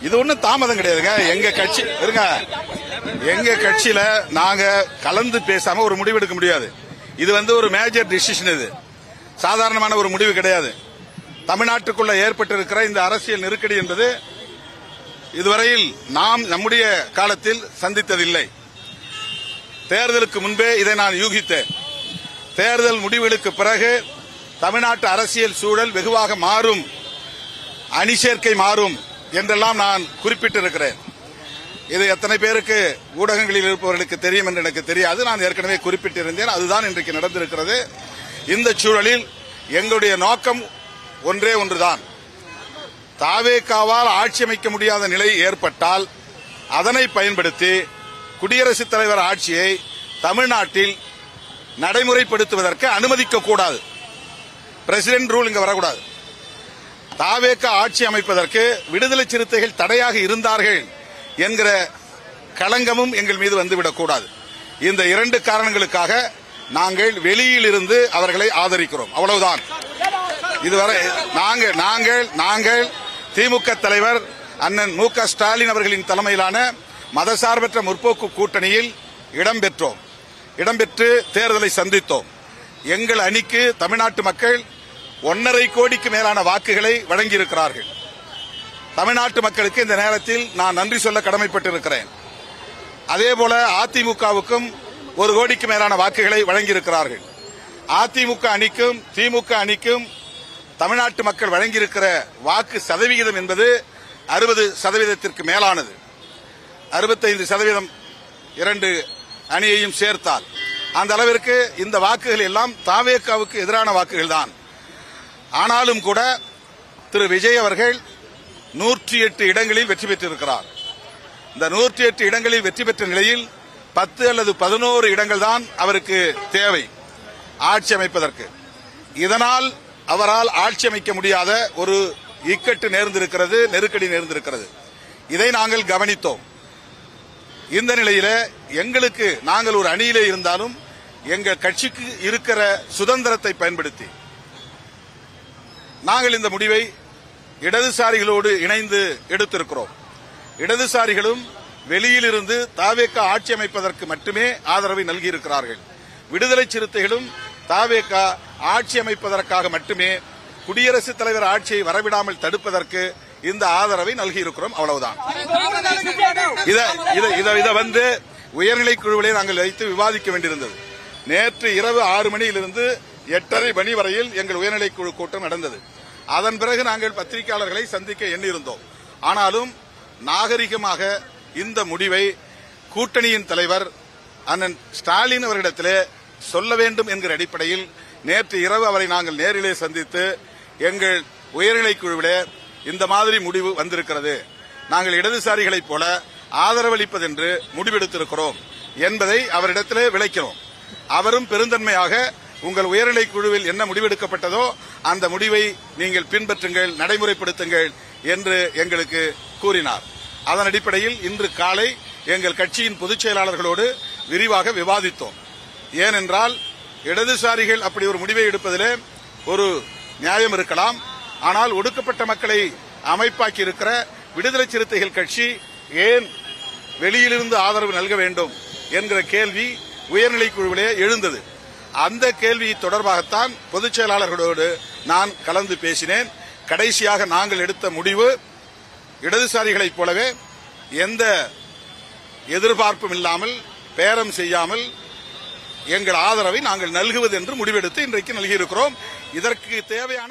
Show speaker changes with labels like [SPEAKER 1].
[SPEAKER 1] இது ஒன்றும் தாமதம் கிடையாதுங்க. எங்க கட்சி இருங்க, எங்க கட்சியில நாங்க கலந்து பேசாம ஒரு முடிவு எடுக்க முடியாது. இது ஒரு மேஜர் டிசிஷன். இது சாதாரணமான ஒரு முடிவு கிடையாது. தமிழ்நாட்டுக்குள்ள ஏற்பட்டிருக்கிற இந்த அரசியல் நெருக்கடி என்பது இதுவரையில் நாம் நம்முடைய காலத்தில் சந்தித்ததில்லை. தேர்தலுக்கு முன்பே இதை நான் யூகித்தேன். தேர்தல் முடிவுகளுக்கு பிறகு தமிழ்நாட்டு அரசியல் சூழல் வெகுவாக மாறும், அணி சேர்க்கை மாறும் என்றெல்லாம் நான் குறிப்பிட்டிருக்கிறேன். இது எத்தனை பேருக்கு ஊடகங்களில் இருப்பவர்களுக்கு தெரியும் என்று எனக்கு தெரியாது. நான் ஏற்கனவே குறிப்பிட்டிருந்தேன். அதுதான் இன்றைக்கு நடந்திருக்கிறது. இந்த சூழலில் எங்களுடைய நோக்கம் ஒன்றே ஒன்றுதான். தாவேகாவால் ஆட்சி அமைக்க முடியாத நிலை ஏற்பட்டால் அதனை பயன்படுத்தி குடியரசுத் தலைவர் ஆட்சியை தமிழ்நாட்டில் நடைமுறைப்படுத்துவதற்கு அனுமதிக்க கூடாது. பிரசிடென்ட் ரூல் இங்க வரக்கூடாது. தாவேகா ஆட்சி அமைப்பதற்கு விடுதலை சிறுத்தைகள் தடையாக இருந்தார்கள் என்கிற களங்கமும் எங்கள் மீது வந்துவிடக்கூடாது. இந்த இரண்டு காரணங்களுக்காக நாங்கள் வெளியில் இருந்து அவர்களை ஆதரிக்கிறோம். அவ்வளவுதான். இதுவரை நாங்கள் திமுக தலைவர் அண்ணன் மு.க. ஸ்டாலின் அவர்களின் தலைமையிலான மதசார்பற்ற முற்போக்கு கூட்டணியில் இடம்பெற்று தேர்தலை சந்தித்தோம். எங்கள் அணிக்கு தமிழ்நாட்டு மக்கள் 1.5 கோடிக்கு மேலான வாக்குகளை வழங்கியிருக்கிறார்கள். தமிழ்நாட்டு மக்களுக்கு இந்த நேரத்தில் நான் நன்றி சொல்ல கடமைப்பட்டிருக்கிறேன். அதேபோல அதிமுகவுக்கும் 1 கோடிக்கு மேலான வாக்குகளை வழங்கியிருக்கிறார்கள். அதிமுக அணிக்கும் திமுக அணிக்கும் தமிழ்நாட்டு மக்கள் வழங்கியிருக்கிற வாக்கு சதவிகிதம் என்பது 60% மேலானது. 65% இரண்டு அணியையும் சேர்த்தால் அந்த அளவிற்கு இந்த வாக்குகள் எல்லாம் தாவேகாவுக்கு எதிரான வாக்குகள் தான். ஆனாலும் கூட திரு விஜய் அவர்கள் 108 இடங்களில் வெற்றி பெற்றிருக்கிறார். இந்த 108 இடங்களில் வெற்றி பெற்ற நிலையில் 10 அல்லது 11 இடங்கள் தான் அவருக்கு தேவை ஆட்சி அமைப்பதற்கு. இதனால் அவரால் ஆட்சி அமைக்க முடியாத ஒரு இக்கட்டு நேர்ந்திருக்கிறது, நெருக்கடி நேர்ந்திருக்கிறது. இதை நாங்கள் கவனித்தோம். இந்த நிலையில எங்களுக்கு நாங்கள் ஒரு அணியிலே இருந்தாலும் எங்கள் கட்சிக்கு இருக்கிற சுதந்திரத்தை பயன்படுத்தி நாங்கள் இந்த முடிவை இடதுசாரிகளோடு இணைந்து எடுத்திருக்கிறோம். இடதுசாரிகளும் வெளியிலிருந்து தாவேகா ஆட்சி அமைப்பதற்கு மட்டுமே ஆதரவை நல்கியிருக்கிறார்கள். விடுதலை சிறுத்தைகளும் தாவேகா ஆட்சி அமைப்பதற்காக மட்டுமே குடியரசுத் தலைவர் ஆட்சியை வரவிடாமல் தடுப்பதற்கு இந்த ஆதரவை நல்கியிருக்கிறோம். அவ்வளவுதான். இதை உயர்நிலைக் குழுவிலே நாங்கள் வைத்து விவாதிக்க வேண்டியிருந்தது. நேற்று இரவு 6 மணியிலிருந்து 8:30 மணி வரையில் எங்கள் உயர்நிலைக் குழு கூட்டம் நடந்தது. அதன் பிறகு நாங்கள் பத்திரிகையாளர்களை சந்திக்க எண்ணியிருந்தோம். ஆனாலும் நாகரிகமாக இந்த முடிவை கூட்டணியின் தலைவர் அண்ணன் ஸ்டாலின் அவரிடத்திலே சொல்ல வேண்டும் என்கிற அடிப்படையில் நேற்று இரவு அவரை நாங்கள் நேரிலே சந்தித்து எங்கள் உயர்நிலைக் குழுவிலே இந்த மாதிரி முடிவு வந்திருக்கிறது, நாங்கள் இடதுசாரிகளைப் போல ஆதரவளிப்பதென்று முடிவெடுத்திருக்கிறோம் என்பதை அவரிடத்திலே விளக்கிறோம். அவரும் பெருந்தன்மையாக உங்கள் உயர்நிலைக் குழுவில் என்ன முடிவெடுக்கப்பட்டதோ அந்த முடிவை நீங்கள் பின்பற்றுங்கள், நடைமுறைப்படுத்துங்கள் என்று எங்களுக்கு கூறினார். அதன் அடிப்படையில் இன்று காலை எங்கள் கட்சியின் பொதுச் செயலாளர்களோடு விரிவாக விவாதித்தோம். ஏனென்றால் இடதுசாரிகள் அப்படி ஒரு முடிவை எடுப்பதிலே ஒரு நியாயம் இருக்கலாம். ஆனால் ஒடுக்கப்பட்ட மக்களை அமைப்பாக்கி இருக்கிற விடுதலை சிறுத்தைகள் கட்சி ஏன் வெளியிலிருந்து ஆதரவு நல்க வேண்டும் என்கிற கேள்வி உயர்நிலைக் குழுவிலே எழுந்தது. அந்த கேள்வி தொடர்பாகத்தான் பொதுச் செயலாளர்களோடு நான் கலந்து பேசினேன். கடைசியாக நாங்கள் எடுத்த முடிவு இடதுசாரிகளைப் போலவே எந்த எதிர்பார்ப்பும் இல்லாமல் பேரம் செய்யாமல் எங்கள் ஆதரவை நாங்கள் நல்குவது என்று முடிவெடுத்து இன்றைக்கு நல்கியிருக்கிறோம். இதற்கு தேவையான